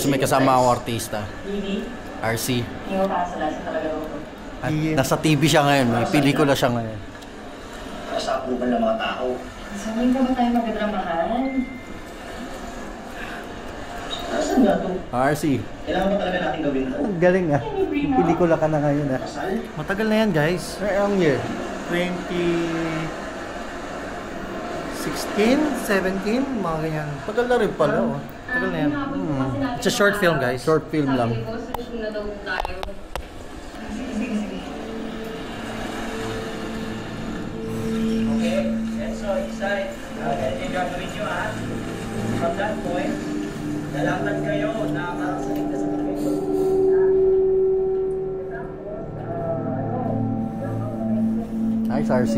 So may kasama ako artista. RC. At nasa TV siya ngayon, may pelikula siya ngayon. Para sa approval ng mga tao. Sabihin ka ba tayo magdramahan? Saan nga ito? RC. Kailangan ba talaga natin gawin ito? Galing ah. May pelikula ka na ngayon ah. Kasal? Matagal na yan, guys. Ang year? 2016, 17, mga ganyan. Tagal na rin pala oh. Tagal na yan. It's a short film, guys. Short film lang. Okay, and so excited. Ganyan yung gagawin nyo ha. From that point, lalakad kayo na parang sa ligtas sa mga Nice RC.